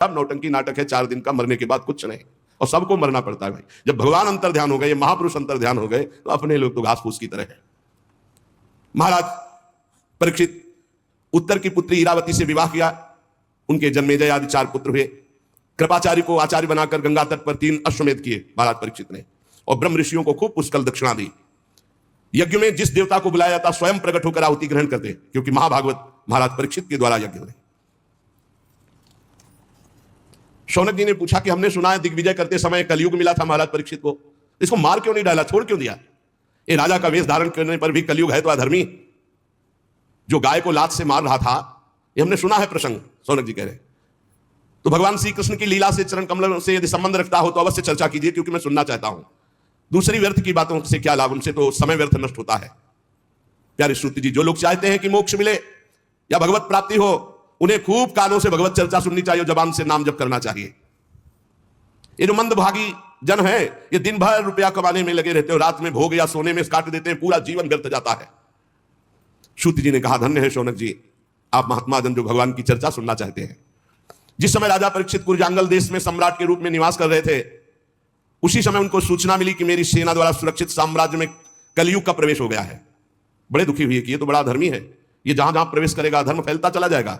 सब नौटंकी नाटक है, 4 दिन का, मरने के बाद कुछ नहीं, और सबको मरना पड़ता है भाई। जब भगवान अंतर ध्यान हो गए, महापुरुष अंतर ध्यान हो गए, तो अपने लोग तो घास फूस की तरह है। महाराज परीक्षित उत्तर की पुत्री इरावती से विवाह किया, उनके जन्मेजय आदि 4 पुत्र हुए। कृपाचार्य को आचार्य बनाकर गंगा तट पर 3 अश्वमेध किए महाराज परीक्षित ने, और ब्रह्म ऋषियों को खूब पुष्कल दक्षिणा दी। यज्ञ में जिस देवता को बुलाया जाता स्वयं प्रकट होकर आहुति ग्रहण करते, क्योंकि महाभागवत महाराज परीक्षित के द्वारा यज्ञ हुए। शौनक जी ने पूछा कि हमने सुना है दिग्विजय करते समय कलयुग मिला था महाराज परीक्षित को, इसको मार क्यों नहीं डाला, छोड़ क्यों दिया? ये राजा का वेश धारण करने पर भी कलयुग है तो अधर्मी, जो गाय को लात से मार रहा था, ये हमने सुना है प्रसंग। शौनक जी कह रहे तो भगवान श्री कृष्ण की लीला से, चरण कमल से यदि संबंध रखता हो तो अवश्य चर्चा कीजिए, क्योंकि मैं सुनना चाहता हूं। दूसरी व्यर्थ की बातों से क्या लाभ, उनसे तो समय व्यर्थ नष्ट होता है। प्यारे श्रुति जी, जो लोग चाहते हैं कि मोक्ष मिले या भगवत प्राप्ति हो, उन्हें खूब कानों से भगवत चर्चा सुननी चाहिए, जबान से नाम जप करना चाहिए। ये जो मंदभागी जन है, ये दिन भर रुपया कमाने में लगे रहते हो, रात में भोग या सोने में काट देते हैं, पूरा जीवन व्यर्थ जाता है। श्रुति जी ने कहा, धन्य है शौनक जी, आप महात्मा जन जो भगवान की चर्चा सुनना चाहते हैं। जिस समय राजा परीक्षित कुरजांगल देश में सम्राट के रूप में निवास कर रहे थे, उसी समय उनको सूचना मिली कि मेरी सेना द्वारा सुरक्षित साम्राज्य में कलयुग का प्रवेश हो गया है। बड़े दुखी हुए कि ये तो बड़ा धर्मी है, ये जहां जहां प्रवेश करेगा धर्म फैलता चला जाएगा।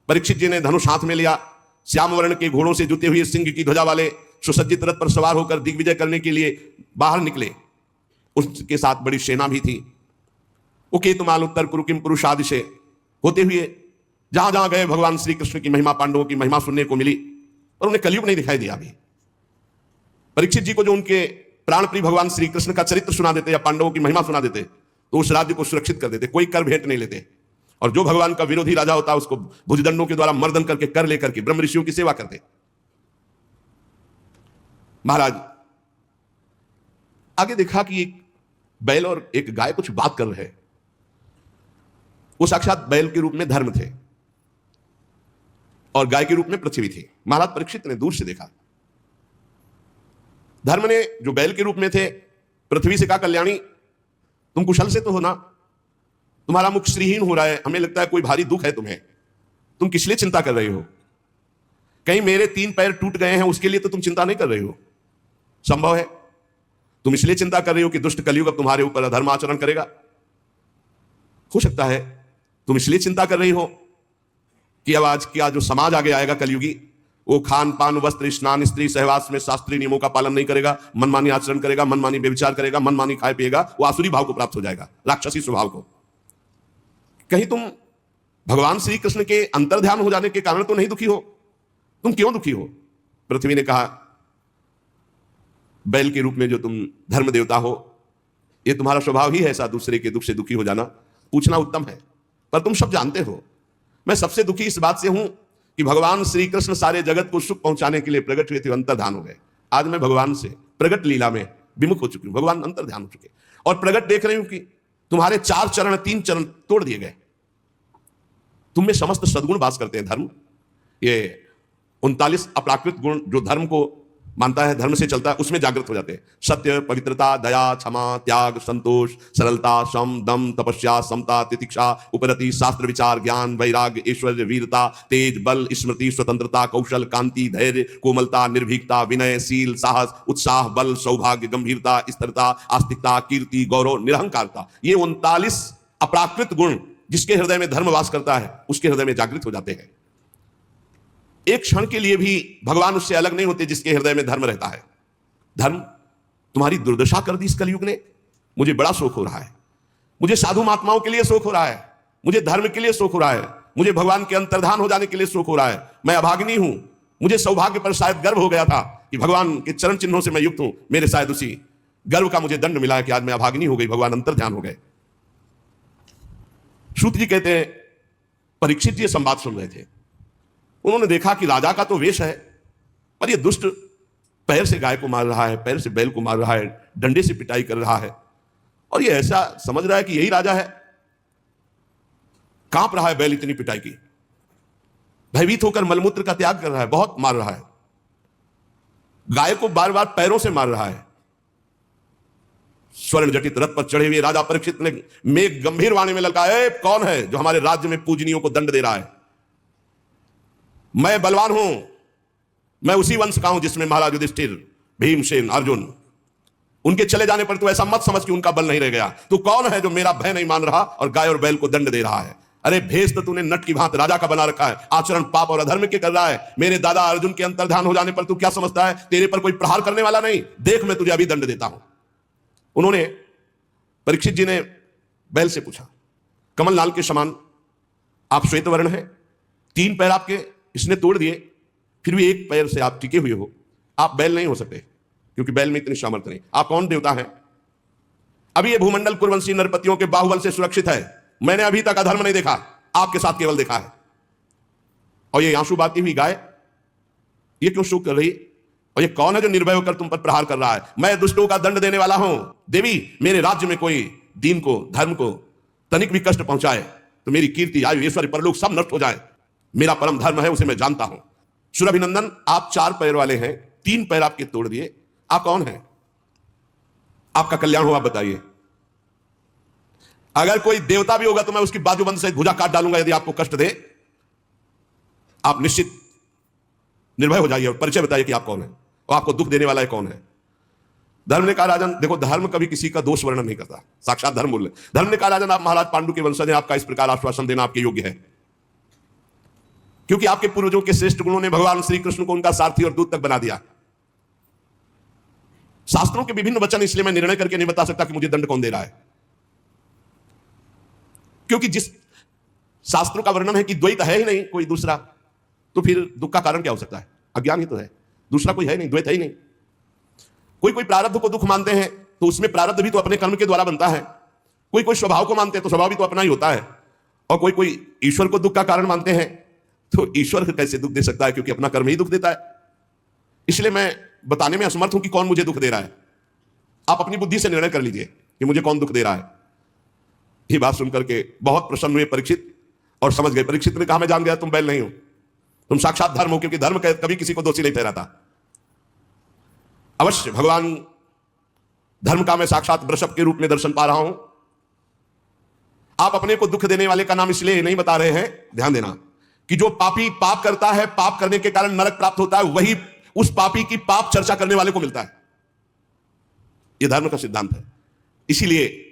परीक्षित जी ने धनुष हाथ में लिया, श्याम वर्ण के घोड़ों से जुते हुए सिंह की ध्वजा वाले सुसज्जित रथ पर सवार होकर दिग्विजय करने के लिए बाहर निकले। उसके साथ बड़ी सेना भी थी। वो केतुमाल उत्तर कुरुकिम पुरुषादि से होते हुए जहां जहां गए, भगवान श्री कृष्ण की महिमा, पांडवों की महिमा सुनने को मिली, और उन्हें कलयुग नहीं दिखाई दिया। अभी परीक्षित जी को जो उनके प्राणप्रिय भगवान श्री कृष्ण का चरित्र सुना देते या पांडवों की महिमा सुना देते, तो उस राज्य को सुरक्षित कर देते, कोई कर भेंट नहीं लेते। और जो भगवान का विरोधी राजा होता है, उसको भुजदंडों के द्वारा मर्दन करके, कर लेकर के ब्रह्म ऋषियों की सेवा करते। महाराज आगे देखा कि एक बैल और एक गाय कुछ बात कर रहे। वो साक्षात बैल के रूप में धर्म थे और गाय के रूप में पृथ्वी थी। महाराज परीक्षित ने दूर से देखा। धर्म ने, जो बैल के रूप में थे, पृथ्वी से कहा, कल्याणी तुम कुशल से तो हो ना, तुम्हारा मुख श्रीहीन हो रहा है, हमें लगता है कोई भारी दुख है तुम्हें, तुम किस लिए चिंता कर रहे हो? कहीं मेरे 3 पैर टूट गए हैं, उसके लिए तो तुम चिंता नहीं कर रहे हो? संभव है तुम इसलिए चिंता कर रही हो कि दुष्ट कलयुग अब तुम्हारे ऊपर अधर्म आचरण करेगा। हो सकता है तुम इसलिए चिंता कर रही हो कि अब आज क्या जो समाज आगे आएगा कलयुगी, वो खान पान वस्त्र स्नान स्त्री सहवास में शास्त्रीय नियमों का पालन नहीं करेगा, मनमानी आचरण करेगा, मनमानी व्यभिचार करेगा, मनमानी खाए पिएगा, वो आसुरी भाव को प्राप्त हो जाएगा, राक्षसी स्वभाव को। कहीं तुम भगवान श्री कृष्ण के अंतर ध्यान हो जाने के कारण तो नहीं दुखी हो? तुम क्यों दुखी हो? पृथ्वी ने कहा, बैल के रूप में जो तुम धर्म देवता हो, ये तुम्हारा स्वभाव ही है ऐसा, दूसरे के दुख से दुखी हो जाना। पूछना उत्तम है, पर तुम सब जानते हो मैं सबसे दुखी इस बात से हूं कि भगवान श्री कृष्ण सारे जगत को सुख पहुंचाने के लिए प्रकट हुए थे, अंतर्धान हो गए। आज मैं भगवान से प्रकट लीला में विमुख हो चुकी हूं, भगवान अंतर्ध्यान हो चुके, और प्रकट देख रही हूं कि तुम्हारे 4 चरण 3 चरण तोड़ दिए गए। तुम में समस्त सद्गुण वास करते हैं। धर्म ये 39 अपराकृत गुण जो धर्म को मानता है, धर्म से चलता है, उसमें जागृत हो जाते हैं। सत्य, पवित्रता, दया, क्षमा, त्याग, संतोष, सरलता, शम, दम, तपस्या, समता, तितिक्षा, उपरति, शास्त्र विचार, ज्ञान, वैराग्य, ऐश्वर्य, वीरता, तेज, बल, स्मृति, स्वतंत्रता, कौशल, कांति, धैर्य, कोमलता, निर्भीकता, विनय, शील, साहस, उत्साह, बल, सौभाग्य, गंभीरता, स्थिरता, आस्तिकता, कीर्ति, गौरव, निरहंकारता, ये 39 अपराकृत गुण जिसके हृदय में धर्म वास करता है, उसके हृदय में जागृत हो जाते हैं। एक क्षण के लिए भी भगवान उससे अलग नहीं होते जिसके हृदय में धर्म रहता है। धर्म तुम्हारी दुर्दशा कर दी इस कलयुग ने। मुझे बड़ा शोक हो रहा है, मुझे साधु महात्माओं के लिए शोक हो रहा है, मुझे धर्म के लिए शोक हो रहा है, मुझे भगवान के अंतर्धान हो जाने के लिए शोक हो रहा है। मैं अभागिनी हूं, मुझे सौभाग्य पर शायद गर्व हो गया था कि भगवान के चरण चिन्हों से मैं युक्त हूं, मेरे शायद उसी गर्व का मुझे दंड मिला है कि आज मैं अभागिनी हो गई, भगवान अंतर्ध्यान हो गए। सूत जी कहते हैं, परीक्षित जी संवाद सुन रहे थे, उन्होंने देखा कि राजा का तो वेश है, पर यह दुष्ट पैर से गाय को मार रहा है, पैर से बैल को मार रहा है, डंडे से पिटाई कर रहा है, और यह ऐसा समझ रहा है कि यही राजा है। कांप रहा है बैल इतनी पिटाई की, भयभीत होकर मलमूत्र का त्याग कर रहा है, बहुत मार रहा है, गाय को बार बार पैरों से मार रहा है। स्वर्ण जटित रथ पर चढ़े हुए राजा परीक्षित ने मेघ गंभीर वाणी में ललकाया, कौन है जो हमारे राज्य में पूजनियों को दंड दे रहा है? मैं बलवान हूं, मैं उसी वंश का हूं जिसमें महाराज युधिष्ठिर, भीमसेन, अर्जुन, उनके चले जाने पर तू ऐसा मत समझ कि उनका बल नहीं रह गया। तू कौन है जो मेरा भय नहीं मान रहा और गाय और बैल को दंड दे रहा है? अरे भेष तो तूने नट की भांत राजा का बना रखा है, आचरण पाप और अधर्म के कर रहा है। मेरे दादा अर्जुन के अंतर्धान हो जाने पर तू क्या समझता है तेरे पर कोई प्रहार करने वाला नहीं? देख मैं तुझे अभी दंड देता हूं। उन्होंने, परीक्षित जी ने बैल से पूछा, कमल लाल के समान आप श्वेत वर्ण है, 3 पैर आपके इसने तोड़ दिए, फिर भी 1 पैर से आप टिके हुए हो, आप बैल नहीं हो सकते क्योंकि बैल में इतनी सामर्थ्य नहीं। आप कौन देवता हैं? अभी ये भूमंडल कुरवंशी नरपतियों के बाहुबल से सुरक्षित है। मैंने अभी तक अधर्म नहीं देखा, आपके साथ केवल देखा है। और ये आंसू बहाती हुई गाय ये क्यों शोक कर रही? और ये कौन है जो निर्भय होकर तुम पर प्रहार कर रहा है? मैं दुष्टों का दंड देने वाला हूं। देवी, मेरे राज्य में कोई दीन को, धर्म को तनिक भी कष्ट पहुंचाए तो मेरी कीर्ति, आयु, ऐश्वर्य, परलोक सब नष्ट हो जाए। मेरा परम धर्म है, उसे मैं जानता हूं। सुरभिनंदन, आप 4 पैर वाले हैं, 3 पैर आपके तोड़ दिए, आप कौन हैं? आपका कल्याण हो, आप बताइए। अगर कोई देवता भी होगा तो मैं उसकी बाजूबंद से भुजा काट डालूंगा यदि आपको कष्ट दे। आप निश्चित निर्भय हो जाइए और परिचय बताइए कि आप कौन है और आपको दुख देने वाला है कौन है। धर्म ने कहा, राजन देखो, धर्म कभी किसी का दोष वर्णन नहीं करता, साक्षात धर्म बोल रहे। धर्म ने कहा, राजन आप महाराज पांडु के वंशज हैं, आपका इस प्रकार आश्वासन देना आपके योग्य है क्योंकि आपके पूर्वजों के श्रेष्ठ गुणों ने भगवान श्री कृष्ण को उनका सारथी और दूत तक बना दिया। शास्त्रों के विभिन्न वचन, इसलिए मैं निर्णय करके नहीं बता सकता कि मुझे दंड कौन दे रहा है, क्योंकि जिस शास्त्रों का वर्णन है कि द्वैत है ही नहीं कोई दूसरा, तो फिर दुख का कारण क्या हो सकता है? अज्ञान ही तो है, दूसरा कोई है नहीं, द्वैत है ही नहीं। कोई कोई प्रारब्ध को दुख मानते हैं तो उसमें प्रारब्ध भी तो अपने कर्म के द्वारा बनता है। कोई कोई स्वभाव को मानते हैं तो स्वभाव भी तो अपना ही होता है। और कोई कोई ईश्वर को दुख का कारण मानते हैं तो ईश्वर कैसे दुख दे सकता है, क्योंकि अपना कर्म ही दुख देता है। इसलिए मैं बताने में असमर्थ हूं कि कौन मुझे दुख दे रहा है। आप अपनी बुद्धि से निर्णय कर लीजिए कि मुझे कौन दुख दे रहा है। ये बात सुनकर के बहुत प्रसन्न हुए परीक्षित और समझ गए। परीक्षित ने कहा, मैं जान गया तुम बैल नहीं हो, तुम साक्षात धर्म हो, क्योंकि धर्म कभी किसी को दोषी नहीं ठहराता। अवश्य भगवान धर्म का मैं साक्षात वृषभ के रूप में दर्शन पा रहा हूं। आप अपने को दुख देने वाले का नाम इसलिए नहीं बता रहे हैं, ध्यान देना, कि जो पापी पाप करता है, पाप करने के कारण नरक प्राप्त होता है, वही उस पापी की पाप चर्चा करने वाले को मिलता है। यह धर्म का सिद्धांत है। इसीलिए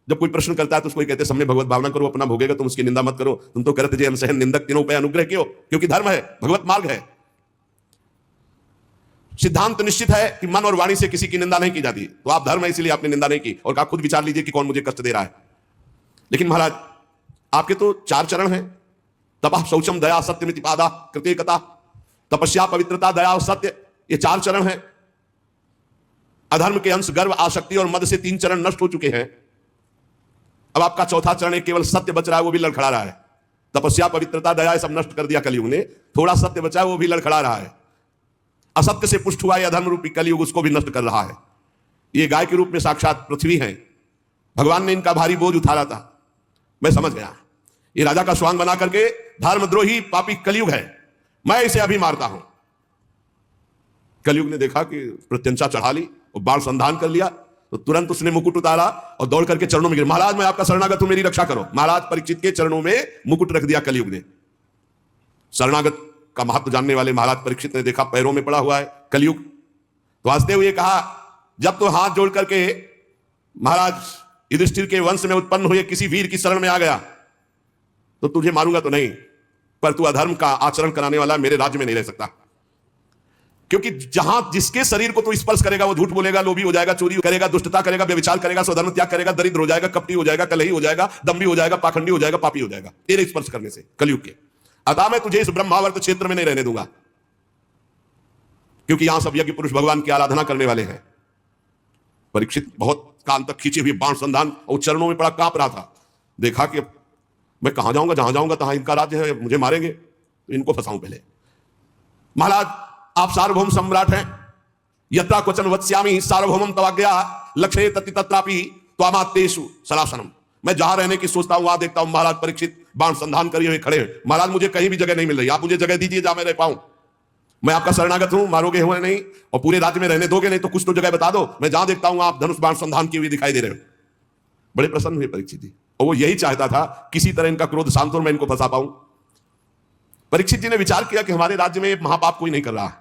जब कोई प्रश्न करता है तो उसको कहते हैं, सबने भगवत भावना करो, अपना भोगेगा, तुम उसकी निंदा मत करो, तुम तो करते जे अनसहन निंदक तीनों पे अनुग्रह क्यों, क्योंकि धर्म है, भगवत मार्ग है। सिद्धांत निश्चित है कि मन और वाणी से किसी की निंदा नहीं की जाती, तो आप धर्म है इसलिए आपने निंदा नहीं की और कहा खुद विचार लीजिए कि कौन मुझे कष्ट दे रहा है। लेकिन महाराज आपके तो 4 चरण हैं, तपः शौचम दया सत्यमिति पादा कृतज्ञता, तपस्या पवित्रता दया और सत्य, ये 4 चरण हैं। अधर्म के अंश गर्व आसक्ति और मद से 3 चरण नष्ट हो चुके हैं। अब आपका 4था चरण केवल सत्य बच रहा है, वो भी लड़खड़ा रहा है। तपस्या पवित्रता दया सब नष्ट कर दिया कलयुग ने, थोड़ा सत्य बचा है, वो भी लड़खड़ा रहा है। असत्य से पुष्ट हुआ यह अधर्म रूपी कलयुग उसको भी नष्ट कर रहा है। ये गाय के रूप में साक्षात पृथ्वी है, भगवान ने इनका भारी बोझ उठाया था। मैं समझ गया, ये राजा का स्वांग बना करके धर्मद्रोही पापी कलयुग है, मैं इसे अभी मारता हूं। कलयुग ने देखा कि प्रत्यंचा चढ़ा ली और बाण संधान कर लिया, तो तुरंत उसने मुकुट उतारा और दौड़ करके चरणों में गिरा, महाराज मैं आपका शरणागत हूं, मेरी रक्षा करो। महाराज परीक्षित के चरणों में मुकुट रख दिया कलयुग ने। शरणागत का महत्व जानने वाले महाराज परीक्षित ने देखा पैरों में पड़ा हुआ है कलयुग, तो हंसते हुए कहा, जब तो हाथ जोड़ करके महाराज युधिष्ठिर के वंश में उत्पन्न हुए किसी वीर की शरण में आ गया तो तुझे मारूंगा तो नहीं, पर तू अधर्म का आचरण कराने वाला मेरे राज्य में नहीं रह सकता। क्योंकि जहां जिसके शरीर को तू स्पर्श करेगा वो झूठ बोलेगा, लोभी हो जाएगा, चोरी करेगा, दुष्टता करेगा, व्यभिचार करेगा, स्वधर्म त्याग करेगा, दरिद्र हो जाएगा, कपटी हो जाएगा, कलही हो जाएगा, दम्भी हो जाएगा, पाखंडी हो जाएगा, पापी हो जाएगा तेरे स्पर्श करने से कलयुग के। अतः मैं तुझे इस ब्रह्मावर्त क्षेत्र में नहीं रहने दूंगा, क्योंकि यहां सब यज्ञ पुरुष भगवान की आराधना करने वाले हैं। परीक्षित बहुत काल तक खींचे हुए बाण संधान और चरणों में पड़ा कांप रहा था। देखा कि मैं कहां जाऊंगा, जहां जाऊंगा तहां इनका राज्य है, मुझे मारेंगे, तो इनको फंसाऊं पहले। महाराज आप सार्वभौम सम्राट हैं, यत्रा क्वचन वत्स्यामि सार्वभौमम तवाज्ञा लक्ष्ये तत्ति तत्रापि त्वामात्तेषु सलासनम। मैं जहां रहने की सोचता हूं वहां देखता हूं महाराज परीक्षित बाण संधान करिए हुए खड़े हैं। महाराज मुझे कहीं भी जगह नहीं मिल रही, आप मुझे जगह दीजिए जहां मैं रह पाऊं। मैं आपका शरणागत हूं, मारोगे हुए नहीं और पूरे राज्य में रहने दोगे नहीं, तो कुछ तो जगह बता दो, मैं जहां देखता हूं आप धनुष बाण संधान किए हुए दिखाई दे रहे हो। बड़े प्रसन्न हुए परीक्षित जी, और वो यही चाहता था किसी तरह इनका क्रोध शांत हो, मैं इनको फंसा पाऊं। परीक्षित जी ने विचार किया कि हमारे राज्य में महापाप कोई नहीं कर रहा,